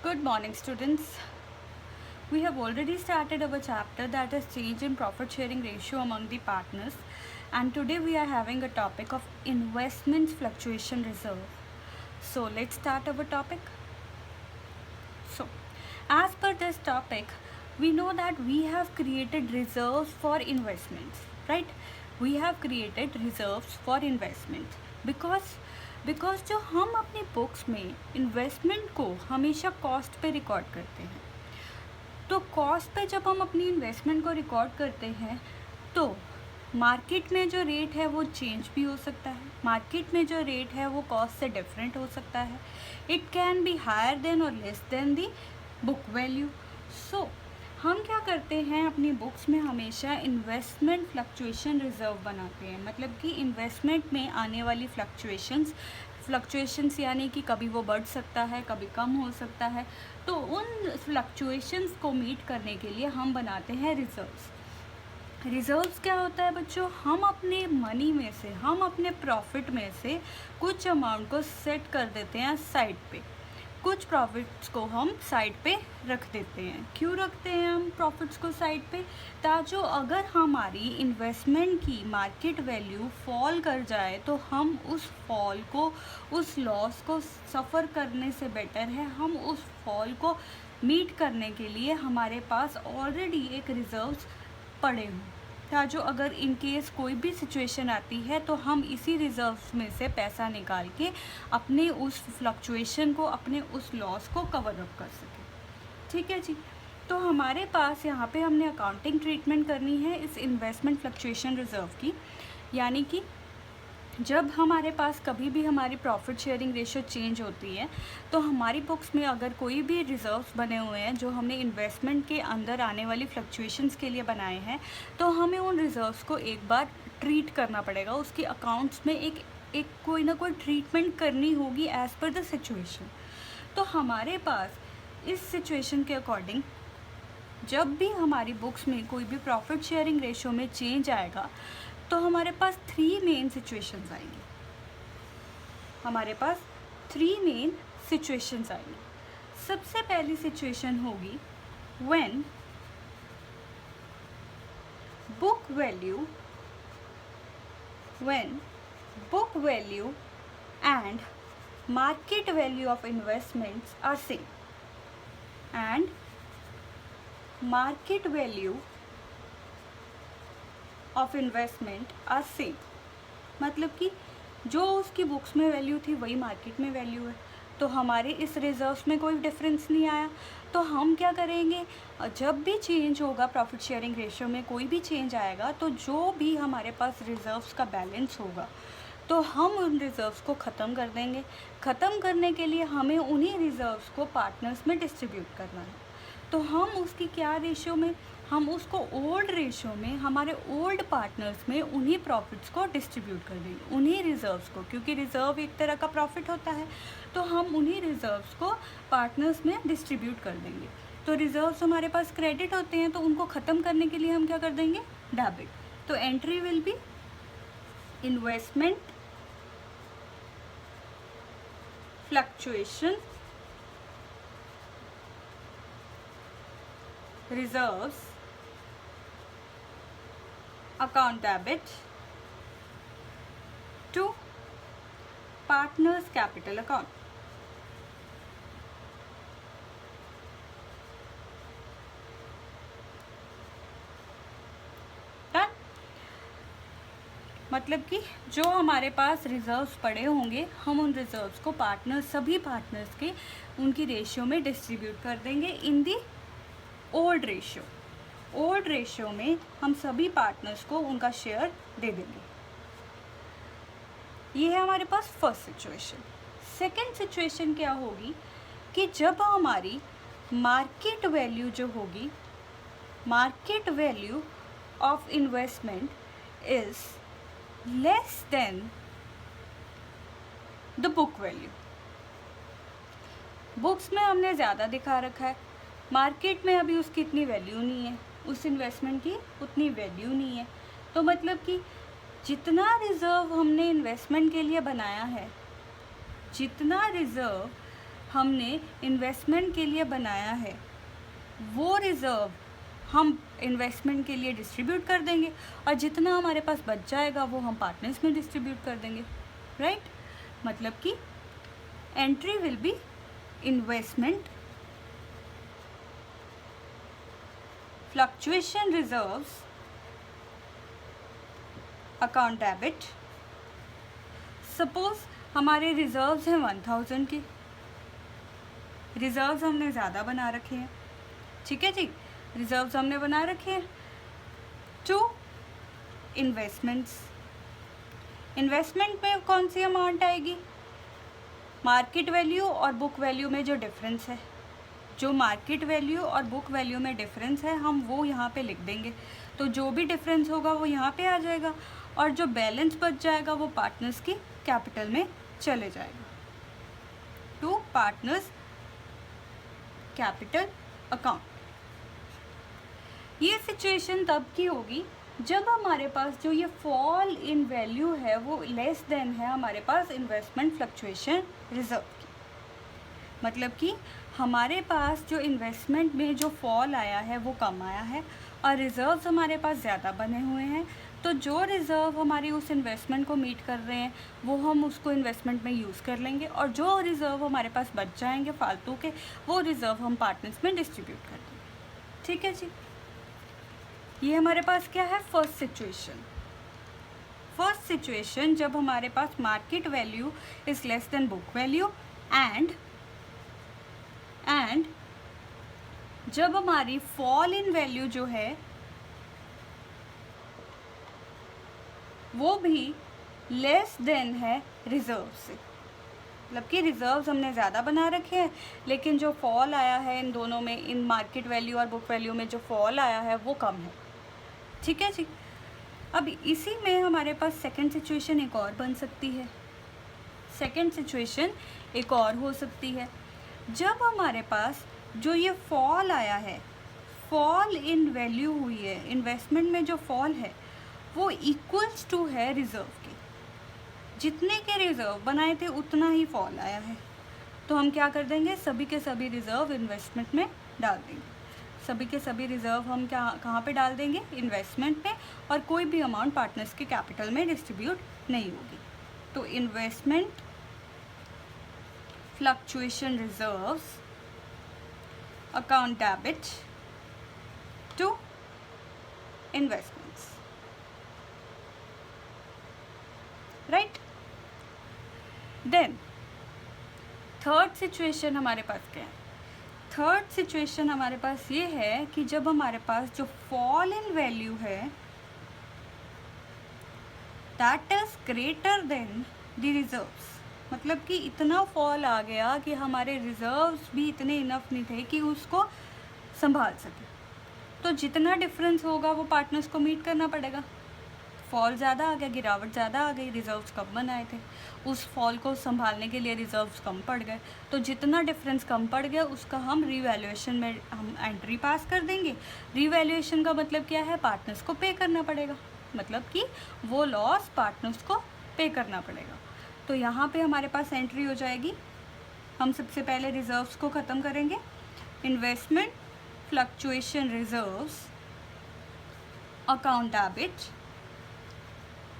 Good morning, students. We have already started our chapter that is change in profit sharing ratio among the partners, and today we are having a topic of investments fluctuation reserve. So let's start our topic. So, as per this topic, we know that we have created reserves for investments, right? We have created reserves for investments because जो हम अपनी books में investment को हमेशा cost पे record करते हैं, तो कॉस्ट पे जब हम अपनी इन्वेस्टमेंट को रिकॉर्ड करते हैं तो मार्केट में जो रेट है वो चेंज भी हो सकता है. मार्केट में जो रेट है वो कॉस्ट से डिफरेंट हो सकता है. It can be higher than और less than the book value. So हम क्या करते हैं, अपनी बुक्स में हमेशा इन्वेस्टमेंट फ्लक्चुएशन रिजर्व बनाते हैं. मतलब कि इन्वेस्टमेंट में आने वाली फ्लक्चुएशंस यानी कि कभी वो बढ़ सकता है, कभी कम हो सकता है. तो उन फ्लक्चुएशंस को मीट करने के लिए हम बनाते हैं रिजर्व्स. रिजर्व्स क्या होता है बच्चों? हम अपने मनी में से, हम अपने प्रॉफिट में से कुछ अमाउंट को सेट कर देते हैं साइड पे. कुछ प्रॉफिट्स को हम साइड पे रख देते हैं. क्यों रखते हैं हम प्रॉफिट्स को साइड पे? ताकि अगर हमारी इन्वेस्टमेंट की मार्केट वैल्यू फॉल कर जाए तो हम उस फॉल को, उस लॉस को सफ़र करने से बेटर है हम उस फॉल को मीट करने के लिए हमारे पास ऑलरेडी एक रिजर्व्स पड़े हों, ताकि अगर इन केस कोई भी सिचुएशन आती है तो हम इसी रिजर्व्स में से पैसा निकाल के अपने उस फ्लक्चुएशन को, अपने उस लॉस को कवर अप कर सकें. ठीक है जी. तो हमारे पास यहाँ पे हमने अकाउंटिंग ट्रीटमेंट करनी है इस इन्वेस्टमेंट फ्लक्चुएशन रिजर्व की. यानी कि जब हमारे पास कभी भी हमारी प्रॉफिट शेयरिंग रेशियो चेंज होती है तो हमारी बुक्स में अगर कोई भी रिजर्व्स बने हुए हैं जो हमने इन्वेस्टमेंट के अंदर आने वाली फ्लक्चुएशंस के लिए बनाए हैं, तो हमें उन रिजर्व्स को एक बार ट्रीट करना पड़ेगा. उसकी अकाउंट्स में एक कोई ना कोई ट्रीटमेंट करनी होगी एज़ पर द सिचुएशन. तो हमारे पास इस सिचुएशन के अकॉर्डिंग जब भी हमारी बुक्स में कोई भी प्रॉफिट शेयरिंग रेशियो में चेंज आएगा तो हमारे पास 3 मेन सिचुएशंस आएंगी. हमारे पास 3 मेन सिचुएशंस आएंगी. सबसे पहली सिचुएशन होगी when book value and market value of investments are same and market value of investment are same. मतलब कि जो उसकी बुक्स में वैल्यू थी वही मार्केट में वैल्यू है. तो हमारे इस रिजर्व्स में कोई डिफरेंस नहीं आया. तो हम क्या करेंगे, जब भी चेंज होगा प्रॉफिट शेयरिंग रेशियो में कोई भी चेंज आएगा तो जो भी हमारे पास रिजर्व्स का बैलेंस होगा तो हम उन रिजर्व्स को ख़त्म कर देंगे. ख़त्म करने के लिए हमें उन्हीं रिजर्व्स को पार्टनर्स में डिस्ट्रीब्यूट करना है. तो हम उसकी क्या रेशियो में, हम उसको ओल्ड रेशियो में हमारे ओल्ड पार्टनर्स में उन्हीं प्रॉफिट्स को डिस्ट्रीब्यूट कर देंगे, उन्हीं रिजर्व्स को. क्योंकि रिज़र्व एक तरह का प्रॉफिट होता है तो हम उन्हीं रिजर्व्स को पार्टनर्स में डिस्ट्रीब्यूट कर देंगे. तो रिजर्व्स हमारे पास क्रेडिट होते हैं तो उनको ख़त्म करने के लिए हम क्या कर देंगे, डेबिट. तो entry will be investment fluctuation reserves account debit to partners capital account. Done. मतलब कि जो हमारे पास रिजर्व्स पड़े होंगे हम उन रिजर्व्स को सभी पार्टनर्स के उनकी रेशियो में डिस्ट्रीब्यूट कर देंगे इन दी ओल्ड रेशियो में हम सभी पार्टनर्स को उनका शेयर दे देंगे. ये है हमारे पास फर्स्ट सिचुएशन. सेकंड सिचुएशन क्या होगी कि जब हमारी मार्केट वैल्यू जो होगी, market value of investment is less than the book value. Books में हमने ज़्यादा दिखा रखा है, मार्केट में अभी उसकी इतनी वैल्यू नहीं है, उस इन्वेस्टमेंट की उतनी वैल्यू नहीं है. तो मतलब कि जितना रिज़र्व हमने इन्वेस्टमेंट के लिए बनाया है, जितना रिज़र्व हमने इन्वेस्टमेंट के लिए बनाया है वो रिज़र्व हम इन्वेस्टमेंट के लिए डिस्ट्रीब्यूट कर देंगे और जितना हमारे पास बच जाएगा वो हम पार्टनर्स में डिस्ट्रीब्यूट कर देंगे, राइट। मतलब कि entry will be investment, fluctuation reserves, account debit. Suppose हमारे रिजर्व्स हैं 1000 के, रिजर्व्स हमने ज़्यादा बना रखे हैं, ठीक है जी, रिजर्व्स हमने बना रखे हैं। टू इन्वेस्टमेंट्स, इन्वेस्टमेंट में कौन सी अमाउंट आएगी, मार्केट वैल्यू और बुक वैल्यू में जो डिफरेंस है, जो मार्केट वैल्यू और बुक वैल्यू में डिफरेंस है हम वो यहाँ पे लिख देंगे। तो जो भी डिफरेंस होगा वो यहाँ पे आ जाएगा और जो बैलेंस बच जाएगा वो पार्टनर्स की कैपिटल में चले जाएगा। To partners capital account. ये सिचुएशन तब की होगी जब हमारे पास जो ये फॉल इन वैल्यू है वो लेस देन है हमारे पास इन्वेस्टमेंट फ्लक्चुएशन रिजर्व की। मतलब कि हमारे पास जो इन्वेस्टमेंट में जो फॉल आया है वो कम आया है और रिजर्व्स हमारे पास ज़्यादा बने हुए हैं। तो जो रिज़र्व हमारी उस इन्वेस्टमेंट को मीट कर रहे हैं वो हम उसको इन्वेस्टमेंट में यूज़ कर लेंगे और जो रिज़र्व हमारे पास बच जाएंगे फालतू के वो रिज़र्व हम पार्टनर्स में डिस्ट्रीब्यूट कर देंगे, ठीक है जी। ये हमारे पास क्या है, फर्स्ट सिचुएशन। फर्स्ट सिचुएशन जब हमारे पास market value is less than book value and जब हमारी फॉल इन वैल्यू जो है वो भी लेस देन है रिजर्व से। मतलब कि रिजर्व्स हमने ज़्यादा बना रखे हैं लेकिन जो फॉल आया है इन दोनों में, इन मार्केट वैल्यू और बुक वैल्यू में जो फॉल आया है वो कम है, ठीक है जी। अब इसी में हमारे पास सेकंड सिचुएशन एक और बन सकती है। सेकंड सिचुएशन एक और हो सकती है जब हमारे पास जो ये फॉल आया है, फॉल इन वैल्यू हुई है, इन्वेस्टमेंट में जो फॉल है वो इक्वल्स टू है रिज़र्व के। जितने के रिज़र्व बनाए थे उतना ही फॉल आया है तो हम क्या कर देंगे, सभी के सभी रिज़र्व इन्वेस्टमेंट में डाल देंगे। सभी के सभी रिज़र्व हम कहाँ पे डाल देंगे, इन्वेस्टमेंट में, और कोई भी अमाउंट पार्टनर्स के कैपिटल में डिस्ट्रीब्यूट नहीं होगी। तो investment fluctuation reserves, account debit to investments, right. Then third situation हमारे पास क्या है, थर्ड सिचुएशन हमारे पास ये है कि जब हमारे पास जो फॉल इन वैल्यू है that is greater than the reserves. मतलब कि इतना फॉल आ गया कि हमारे रिजर्व्स भी इतने इनफ नहीं थे कि उसको संभाल सके। तो जितना डिफरेंस होगा वो पार्टनर्स को मीट करना पड़ेगा। फॉल ज़्यादा आ गया, गिरावट ज़्यादा आ गई, रिजर्व्स कम बनाए थे, उस फॉल को संभालने के लिए रिजर्व्स कम पड़ गए। तो जितना डिफरेंस कम पड़ गया उसका हम रीवैल्यूएशन में हम एंट्री पास कर देंगे। रीवैल्यूएशन का मतलब क्या है, पार्टनर्स को पे करना पड़ेगा। मतलब कि वो लॉस पार्टनर्स को पे करना पड़ेगा। तो यहाँ पे हमारे पास एंट्री हो जाएगी। हम सबसे पहले रिजर्व्स को ख़त्म करेंगे। Investment fluctuation reserves, account debit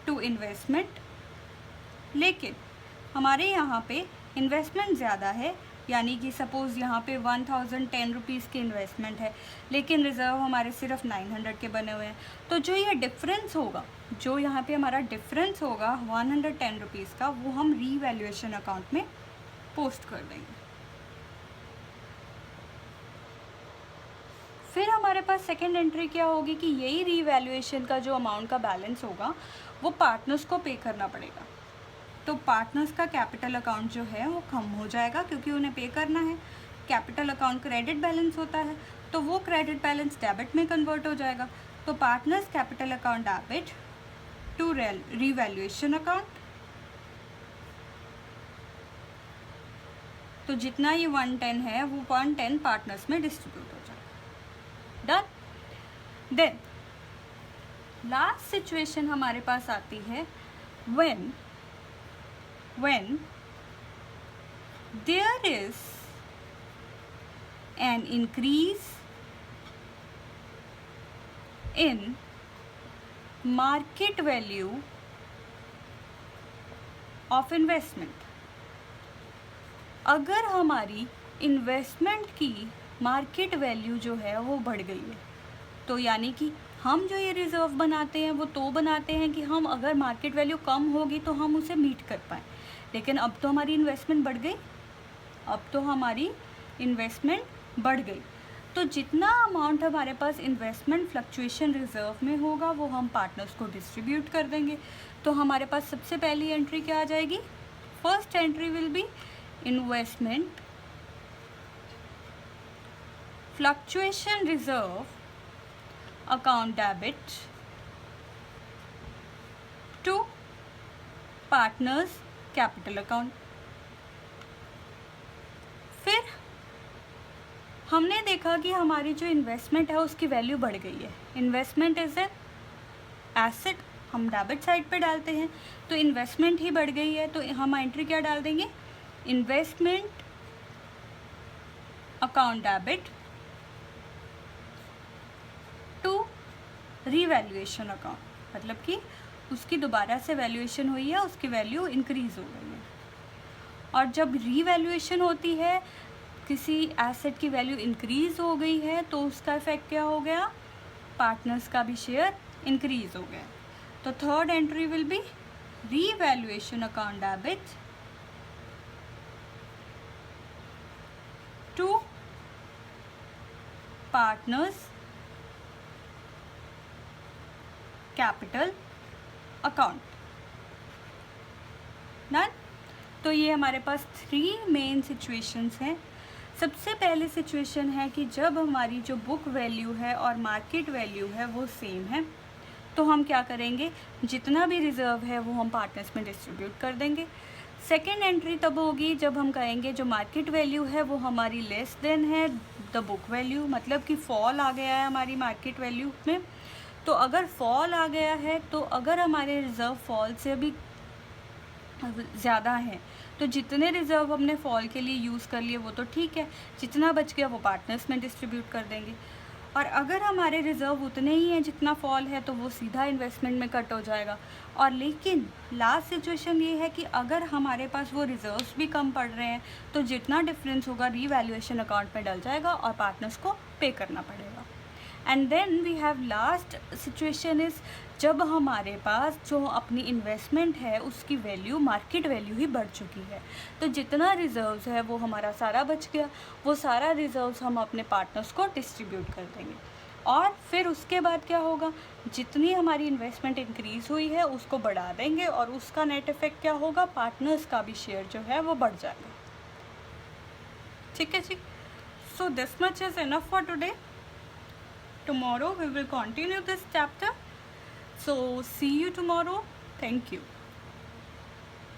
to investment. लेकिन हमारे यहाँ पे इन्वेस्टमेंट ज़्यादा है, यानी कि सपोज़ यहाँ पे 1010 रुपीज़ की इन्वेस्टमेंट है लेकिन रिज़र्व हमारे सिर्फ 900 के बने हुए हैं। तो जो ये डिफरेंस होगा, जो यहाँ पे हमारा डिफरेंस होगा 110 रुपीज़ का, वो हम रीवैल्यूएशन अकाउंट में पोस्ट कर देंगे। फिर हमारे पास सेकेंड एंट्री क्या होगी कि यही रीवैल्यूएशन का जो अमाउंट का बैलेंस होगा वो पार्टनर्स को पे करना पड़ेगा। तो पार्टनर्स का कैपिटल अकाउंट जो है वो कम हो जाएगा क्योंकि उन्हें पे करना है। कैपिटल अकाउंट क्रेडिट बैलेंस होता है तो वो क्रेडिट बैलेंस डेबिट में कन्वर्ट हो जाएगा। तो partners capital account debit to revaluation account. तो जितना ये 110 है वो 110 पार्टनर्स में डिस्ट्रीब्यूट हो जाएगा। डन। देन लास्ट सिचुएशन हमारे पास आती है when there is an increase in market value of investment। अगर हमारी इन्वेस्टमेंट की मार्केट वैल्यू जो है वो बढ़ गई है, तो यानी कि हम जो ये रिज़र्व बनाते हैं वो तो बनाते हैं कि हम अगर मार्केट वैल्यू कम होगी तो हम उसे मीट कर पाएँ, लेकिन अब तो हमारी इन्वेस्टमेंट बढ़ गई, अब तो हमारी इन्वेस्टमेंट बढ़ गई, तो जितना अमाउंट हमारे पास इन्वेस्टमेंट फ्लक्चुएशन रिज़र्व में होगा वो हम पार्टनर्स को डिस्ट्रीब्यूट कर देंगे। तो हमारे पास सबसे पहली एंट्री क्या आ जाएगी? First entry will be investment fluctuation reserve account debit to partners capital account. फिर हमने देखा कि हमारी जो इन्वेस्टमेंट है उसकी वैल्यू बढ़ गई है। इन्वेस्टमेंट इज एन एसेट, हम डेबिट साइड पे डालते हैं, तो इन्वेस्टमेंट ही बढ़ गई है, तो हम एंट्री क्या डाल देंगे? Investment account debit to revaluation account, मतलब कि उसकी दोबारा से वैल्यूएशन हुई है, उसकी वैल्यू इंक्रीज हो गई है। और जब रीवैल्यूएशन होती है, किसी एसेट की वैल्यू इंक्रीज हो गई है, तो उसका इफेक्ट क्या हो गया? पार्टनर्स का भी शेयर इंक्रीज हो गया। तो third entry will be revaluation account debit to partners capital account. Done. तो ये हमारे पास 3 मेन सिचुएशंस हैं। सबसे पहले सिचुएशन है कि जब हमारी जो बुक वैल्यू है और मार्केट वैल्यू है वो सेम है, तो हम क्या करेंगे? जितना भी रिज़र्व है वो हम पार्टनर्स में डिस्ट्रीब्यूट कर देंगे। सेकेंड एंट्री तब होगी जब हम कहेंगे जो मार्केट वैल्यू है वो हमारी लेस देन है द बुक वैल्यू, मतलब कि फॉल आ गया है हमारी मार्केट वैल्यू में। तो अगर फॉल आ गया है, तो अगर हमारे रिज़र्व फॉल से भी ज़्यादा है, तो जितने रिज़र्व हमने फॉल के लिए यूज़ कर लिए वो तो ठीक है, जितना बच गया वो पार्टनर्स में डिस्ट्रीब्यूट कर देंगे। और अगर हमारे रिज़र्व उतने ही हैं जितना फॉल है, तो वो सीधा इन्वेस्टमेंट में कट हो जाएगा। और लेकिन लास्ट सिचुएशन ये है कि अगर हमारे पास वो रिज़र्व्स भी कम पड़ रहे हैं, तो जितना डिफरेंस होगा रीवैल्यूएशन अकाउंट में डल जाएगा और पार्टनर्स को पे करना पड़ेगा। And then we have last situation is जब हमारे पास जो अपनी इन्वेस्टमेंट है उसकी वैल्यू मार्केट वैल्यू ही बढ़ चुकी है, तो जितना रिज़र्व्स है वो हमारा सारा बच गया, वो सारा रिज़र्व्स हम अपने पार्टनर्स को डिस्ट्रीब्यूट कर देंगे। और फिर उसके बाद क्या होगा? जितनी हमारी इन्वेस्टमेंट इंक्रीज़ हुई है उसको बढ़ा देंगे और उसका नेट इफेक्ट क्या होगा? पार्टनर्स का भी शेयर जो है वो बढ़ जाएगा। ठीक है जी। So this much is enough for today. Tomorrow we will continue this chapter. So see you tomorrow. Thank you.